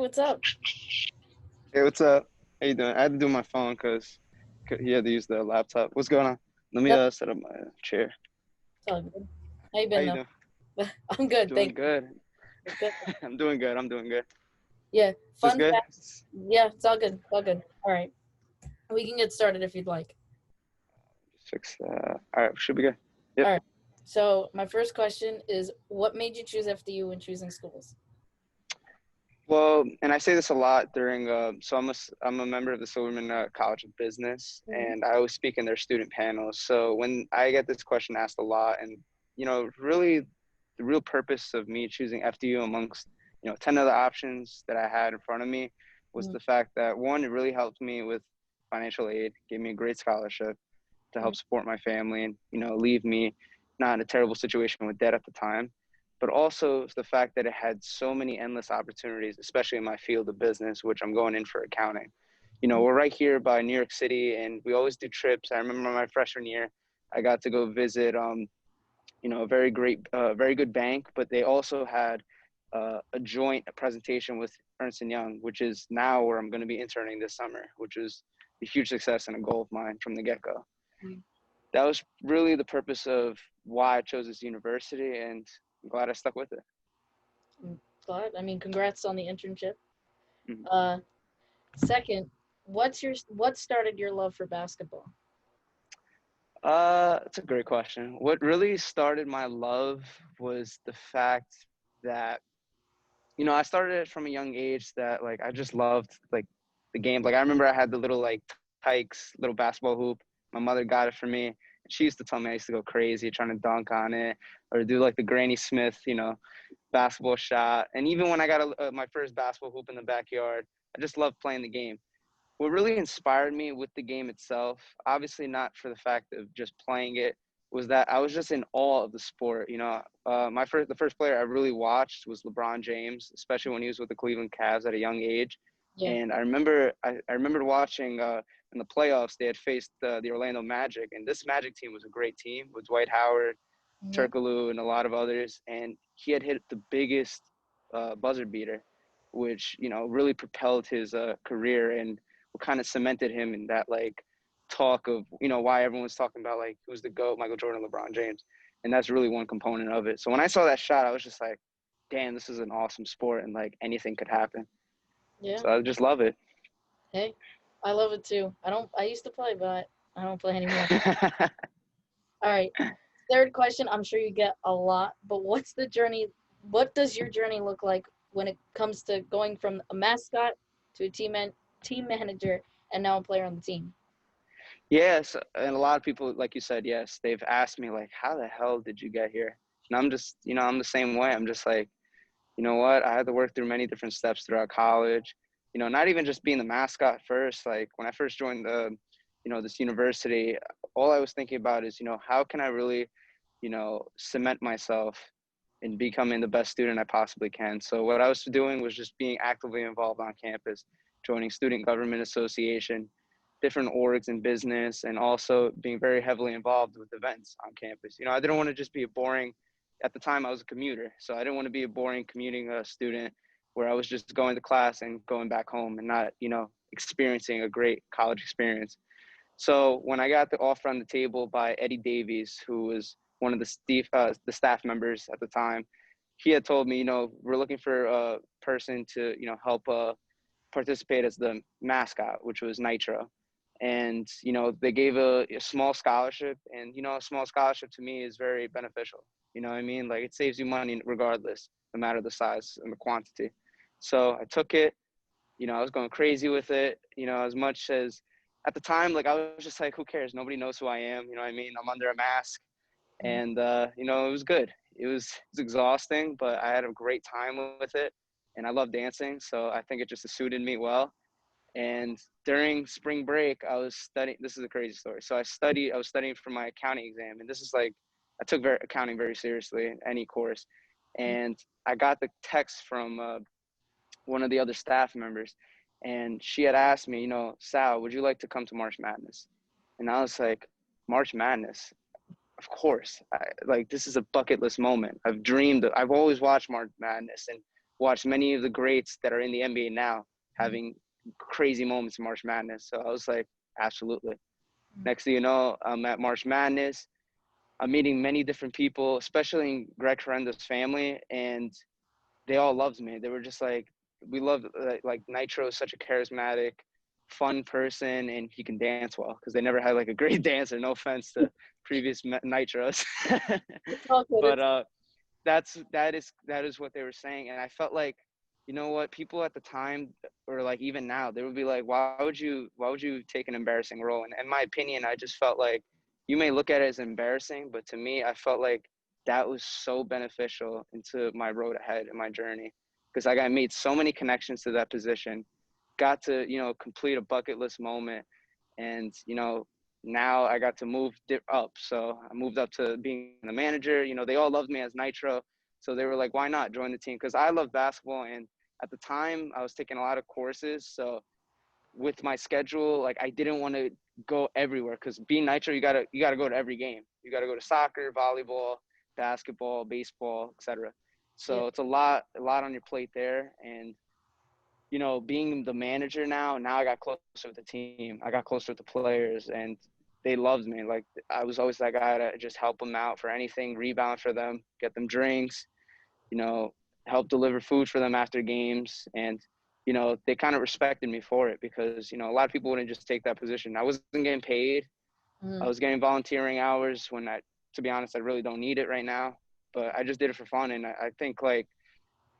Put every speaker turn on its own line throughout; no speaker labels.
what's up?
Hey, what's up? How you doing? I had to do my phone because he had to use the laptop. What's going on? Let me
That's
set up my chair.
all good. How you
How
been
you
though?
doing?
I'm good,
Doing
thank
good.
you. Good.
I'm doing good. I'm doing good.
Yeah,
Is this
fun
good?
fact. Yeah, it's all good. It's all good. All right, we can get started if you'd like.
Just fix that. All right, should be good.
All
Yep.
right. So my first question is, what made you choose FDU when choosing schools?
Well, and I say this a lot during. So I'm a member of the Silverman College of Business,
Mhm.
and I always speak in their student panels. So when I get this question asked a lot, and really, the real purpose of me choosing FDU amongst 10 other options that I had in front of me was
Mhm.
the fact that one, it really helped me with financial aid, gave me a great scholarship to
Mhm.
help support my family, and leave me not in a terrible situation with debt at the time, but also the fact that it had so many endless opportunities, especially in my field of business, which I'm going in for accounting. We're right here by New York City, and we always do trips. I remember my freshman year, I got to go visit, a very good bank, but they also had a joint presentation with Ernst and Young, which is now where I'm going to be interning this summer, which was a huge success and a goal of mine from the get-go.
Mhm.
That was really the purpose of why I chose this university, and I'm glad I stuck with it.
I'm glad. I mean, congrats on the internship.
Mhm.
Uh, Second, what started your love for basketball?
It's a great question. What really started my love was the fact that, I started it from a young age that like I just loved like the game. Like I remember I had the little like Tykes little basketball hoop. My mother got it for me. And she used to tell me I used to go crazy trying to dunk on it or do like the Granny Smith, basketball shot. And even when I got my first basketball hoop in the backyard, I just loved playing the game. What really inspired me with the game itself, obviously not for the fact of just playing it, was that I was just in awe of the sport. The first player I really watched was LeBron James, especially when he was with the Cleveland Cavs at a young age.
Yeah.
And I remember watching in the playoffs they had faced the Orlando Magic, and this Magic team was a great team with Dwight Howard,
Hmm.
Turkoglu, and a lot of others. And he had hit the biggest buzzer beater, which really propelled his career and what kind of cemented him in that like talk of why everyone's talking about like who's the GOAT, Michael Jordan, LeBron James, and that's really one component of it. So when I saw that shot, I was just like, damn, this is an awesome sport, and like anything could happen.
Yeah.
So I just love it.
Hey, I love it too. I don't. I used to play, but I don't play anymore. All right. Third question. I'm sure you get a lot, but what's the journey? What does your journey look like when it comes to going from a mascot to a team manager, and now a player on the team?
Yes, and a lot of people, like you said, yes, they've asked me like, how the hell did you get here? And I'm just, I'm the same way. I'm just like, you know what? I had to work through many different steps throughout college. Not even just being the mascot first. Like when I first joined this university, all I was thinking about is, how can I really, cement myself in becoming the best student I possibly can. So what I was doing was just being actively involved on campus, joining student government association, different orgs in business, and also being very heavily involved with events on campus. I didn't want to just be a boring, at the time I was a commuter, so I didn't want to be a boring commuting student where I was just going to class and going back home and not, experiencing a great college experience. So when I got the offer on the table by Eddie Davies, who was one of the staff members at the time, he had told me, we're looking for a person to, help participate as the mascot, which was Knightro. And, they gave a small scholarship, and, a small scholarship to me is very beneficial. You know what I mean? Like it saves you money regardless, no matter the size and the quantity. So I took it, I was going crazy with it, as much as at the time, like I was just like, who cares? Nobody knows who I am. You know what I mean? I'm under a mask,
Mhm.
and it was good. It was exhausting, but I had a great time with it, and I love dancing, so I think it just suited me well. And during spring break, I was studying. This is a crazy story. So I was studying for my accounting exam, and this is like I took accounting very seriously, any course, and I got the text from one of the other staff members, and she had asked me, Sal, would you like to come to March Madness? And I was like, March Madness, of course. Like this is a bucket list moment. I've always watched March Madness, and watched many of the greats that are in the NBA now having crazy moments in March Madness. So I was like, absolutely. Next thing you know, I'm at March Madness. I'm meeting many different people, especially in Greg Herenda's family, and they all loved me. They were just like, we love, like Knightro is such a charismatic, fun person, and he can dance well, because they never had like a great dancer. No offense to previous Nitros.
It's all good.
But that is what they were saying, and I felt like, you know what, people at the time, or like even now, they would be like, why would you take an embarrassing role? And in my opinion, I just felt like, you may look at it as embarrassing, but to me, I felt like that was so beneficial into my road ahead in my journey, because I got made so many connections to that position, got to, complete a bucket list moment, and now I got to move up. So I moved up to being the manager. They all loved me as Knightro. So they were like, why not join the team? Because I love basketball. And at the time, I was taking a lot of courses. So with my schedule, like, I didn't want to go everywhere, because being Knightro, you gotta go to every game. You gotta go to soccer, volleyball, basketball, baseball, etc.
Yeah.
So it's a lot on your plate there. And being the manager now I got closer with the team. I got closer with the players, and they loved me. Like, I was always that guy to just help them out for anything, rebound for them, get them drinks, help deliver food for them after games. And, they kind of respected me for it, because, a lot of people wouldn't just take that position. I wasn't getting paid.
Mm-hmm.
I was getting volunteering hours when to be honest, I really don't need it right now, but I just did it for fun. And I think, like,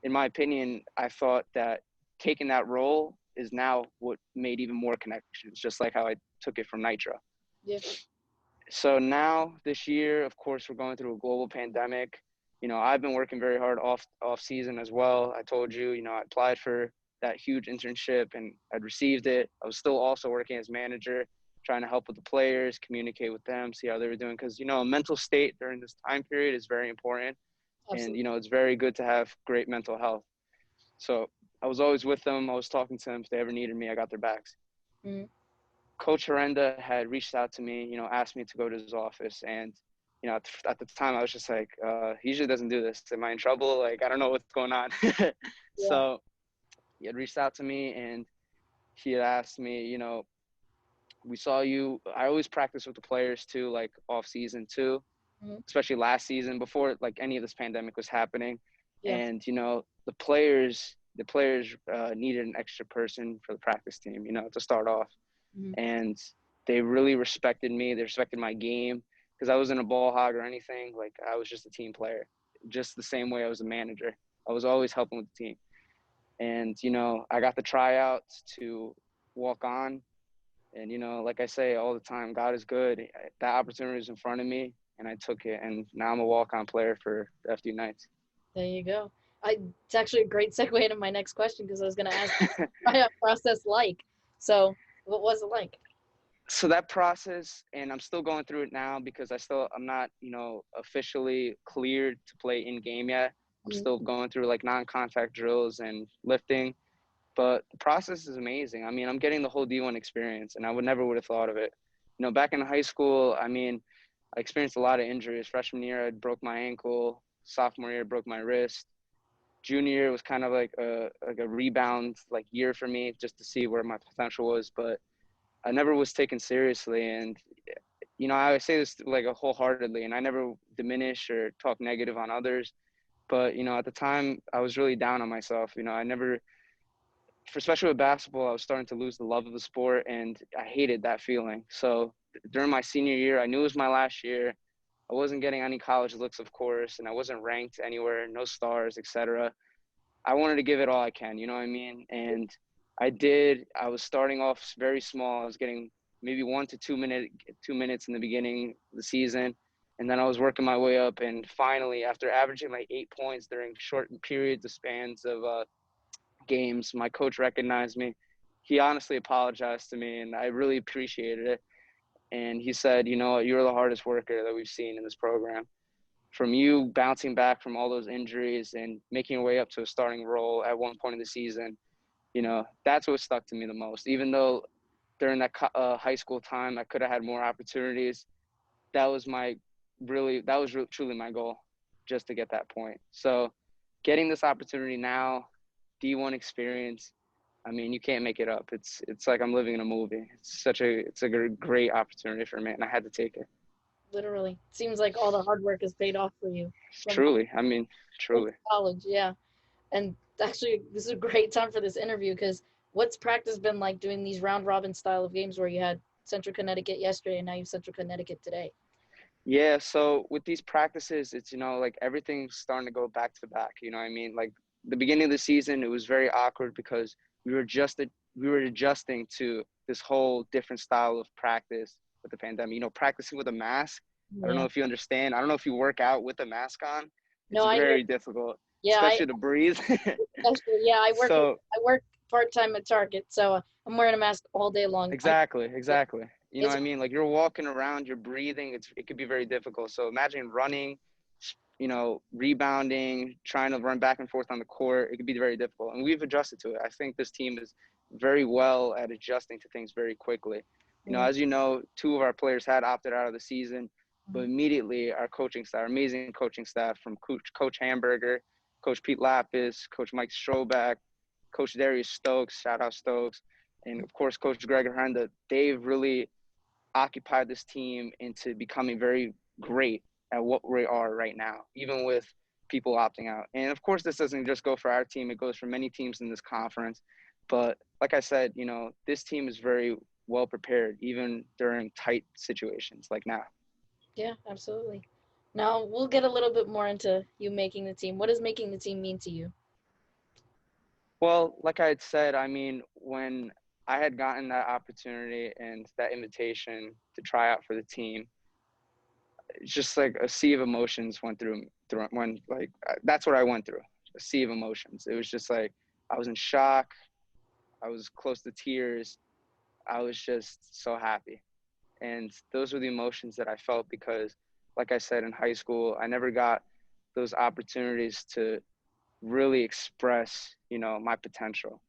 in my opinion, I thought that taking that role is now what made even more connections, just like how I took it from Knightro.
Yeah.
So now this year, of course, we're going through a global pandemic. I've been working very hard off season as well. I told you, I applied for that huge internship and I'd received it. I was still also working as manager, trying to help with the players, communicate with them, see how they were doing. Because, a mental state during this time period is very important. And,
Absolutely.
it's very good to have great mental health. So I was always with them. I was talking to them. If they ever needed me, I got their backs.
Mm-hmm.
Coach Herenda had reached out to me, asked me to go to his office. And, at the time, I was just like, he usually doesn't do this. Am I in trouble? Like, I don't know what's going on.
Yeah.
So he had reached out to me, and he had asked me, we saw you. I always practice with the players too, like off season too,
Mm-hmm.
especially last season before like any of this pandemic was happening.
Yeah.
And, the players needed an extra person for the practice team, to start off.
Mm-hmm.
And they really respected me. They respected my game, because I wasn't a ball hog or anything. Like, I was just a team player, just the same way I was a manager. I was always helping with the team. And, I got the tryouts to walk on. And, like I say all the time, God is good. That opportunity was in front of me, and I took it. And now I'm a walk-on player for the FD Knights.
There you go. It's actually a great segue into my next question, because I was going to ask, what process like? So, what was it like?
So that process, and I'm still going through it now, because I'm not, officially cleared to play in game yet. I'm
Mm-hmm.
still going through like non-contact drills and lifting, but the process is amazing. I mean, I'm getting the whole D1 experience, and I would have thought of it. Back in high school, I mean, I experienced a lot of injuries. Freshman year, I broke my ankle. Sophomore year, broke my wrist. Junior year was kind of like a rebound like year for me, just to see where my potential was, but I never was taken seriously. And, I say this like a wholeheartedly, and I never diminish or talk negative on others. But, at the time, I was really down on myself. I never, especially with basketball, I was starting to lose the love of the sport, and I hated that feeling. So during my senior year, I knew it was my last year. I wasn't getting any college looks, of course, and I wasn't ranked anywhere, no stars, etc. I wanted to give it all I can, you know what I mean? And I did. I was starting off very small. I was getting maybe 2 minutes in the beginning of the season. And then I was working my way up. And finally, after averaging like 8 points during short periods of spans of games, my coach recognized me. He honestly apologized to me, and I really appreciated it. And he said, you're the hardest worker that we've seen in this program. From you bouncing back from all those injuries and making your way up to a starting role at one point in the season, that's what stuck to me the most. Even though during that high school time, I could have had more opportunities, that was truly my goal, just to get that point. So getting this opportunity now, D1 experience, I mean, you can't make it up. It's like I'm living in a movie. It's a great opportunity for me, and I had to take it.
Literally, seems like all the hard work is paid off for you from
Truly, I mean,
from
truly.
college. Yeah, and actually, this is a great time for this interview because what's practice been like doing these round robin style of games where you had Central Connecticut yesterday and now you have Central Connecticut today?
Yeah, so with these practices, it's, like everything's starting to go back to back. You know what I mean? Like the beginning of the season, it was very awkward because we were adjusting to this whole different style of practice with the pandemic. Practicing with a mask. I don't know
Yeah.
if you understand. I don't know if you work out with a mask on.
No,
It's
I
very difficult,
yeah, I
especially to breathe.
actually yeah,
So
I work part time at Target, so I'm wearing a mask all day long.
exactly,
Yeah,
exactly. You know
it's
what I mean? Like you're walking around, you're breathing. It could be very difficult. So imagine running, rebounding, trying to run back and forth on the court. It could be very difficult, and we've adjusted to it. I think this team is very well at adjusting to things very quickly.
yeah.
As you know, two of our players had opted out of the season, but
Mhm.
immediately our coaching staff, our amazing coaching staff from Coach Hamburger, Coach Pete Lapis, Coach Mike Stroback, Coach Darius Stokes, shout out Stokes, and of course Coach Greg Aranda, they've really occupied this team into becoming very great at what we are right now, even with people opting out. And of course, this doesn't just go for our team, it goes for many teams in this conference. But like I said, this team is very well prepared, even during tight situations like now.
Yeah, absolutely. Now we'll get a little bit more into you making the team. What does making the team mean to you?
Well, like I had said, I mean, when I had gotten that opportunity and that invitation to try out for the team, it's just like a sea of emotions went through when like that's what I went through, a sea of emotions. It was just like I was in shock, I was close to tears, I was just so happy, and those were the emotions that I felt because, like I said, in high school I never got those opportunities to really express my potential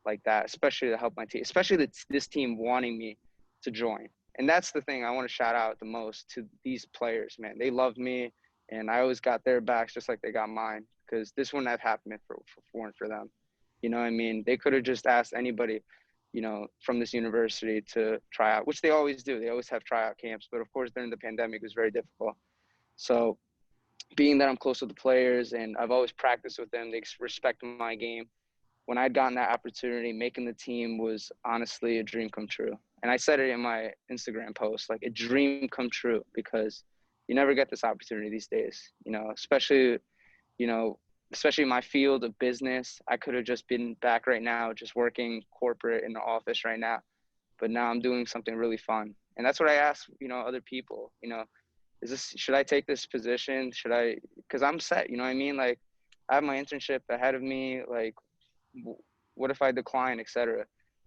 like that, especially to help my team, especially this team wanting me to join. And that's the thing I want to shout out the most to these players, man. They loved me, and I always got their backs just like they got mine, because this wouldn't have happened if it weren't for them. You know what I mean? They could have just asked anybody, from this university to try out, which they always do. They always have tryout camps, but of course during the pandemic it was very difficult. So being that I'm close with the players and I've always practiced with them, they respect my game. When I'd gotten that opportunity, making the team was honestly a dream come true. And I said it in my Instagram post, like a dream come true, because you never get this opportunity these days, you know, especially in my field of business. I could have just been back right now, just working corporate in the office right now. But now I'm doing something really fun. And that's what I ask, other people, should I take this position? Because I'm set, you know what I mean? Like I have my internship ahead of me. Like, what if I decline, etc.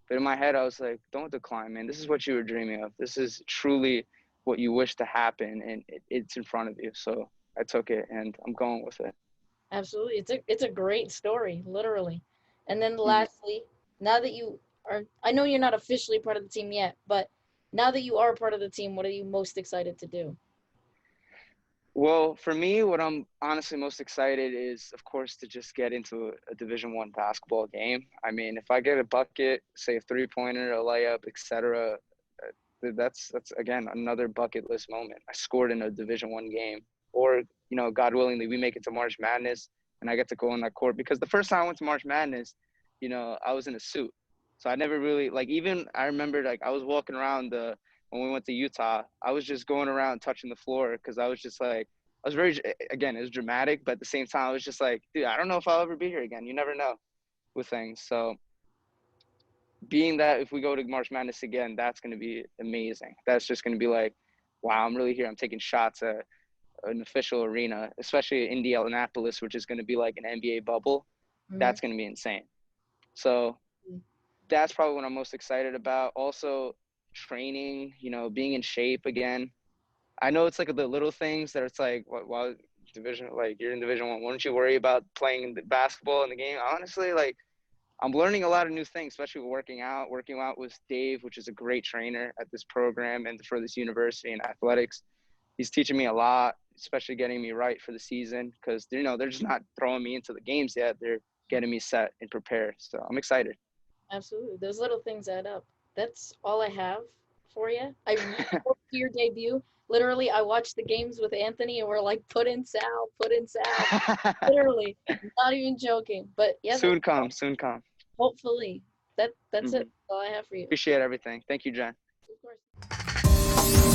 But in my head, I was like, don't decline, man. This is what you were dreaming of. This is truly what you wish to happen, and it's in front of you. So I took it, and I'm going with it.
Absolutely. It's a great story, literally. And then
Mm-hmm.
lastly, now that you are I know you're not officially part of the team yet, but now that you are part of the team, what are you most excited to do?
Well, for me, what I'm honestly most excited is, of course, to just get into a Division 1 basketball game. I mean, if I get a bucket, say a 3-pointer, a layup, etc., that's again another bucket list moment. I scored in a Division 1 game, or God willingly, we make it to March Madness, and I get to go on that court. Because the first time I went to March Madness, I was in a suit, so I never really like. Even I remember like I was walking around the when we went to Utah, I was just going around touching the floor because I was just like, I was very, again, it was dramatic, but at the same time, I was just like, dude, I don't know if I'll ever be here again. You never know with things. So being that if we go to March Madness again, that's going to be amazing. That's just going to be like, wow, I'm really here. I'm taking shots at an official arena, especially Indianapolis, which is going to be like an NBA bubble.
Hmm.
That's going to be insane. So that's probably what I'm most excited about. Also, training, being in shape again. I know it's like the little things that it's like, well, division, like you're in Division 1, wouldn't you worry about playing the basketball in the game? Honestly, like I'm learning a lot of new things, especially working out. Working out with Dave, which is a great trainer at this program and for this university in athletics. He's teaching me a lot. especially getting me right for the season, because you know they're just not throwing me into the games yet. They're getting me set and prepared. So I'm excited.
Absolutely. Those little things add up. That's all I have for you. I really hope to your debut. Literally, I watched the games with Anthony and we're like, put in Sal, put in Sal. Literally, not even joking. But yeah,
Soon come, soon come.
hopefully. That's it.
Mm-hmm.
That's all I have for you.
Appreciate everything. Thank you, Jen.
Of course.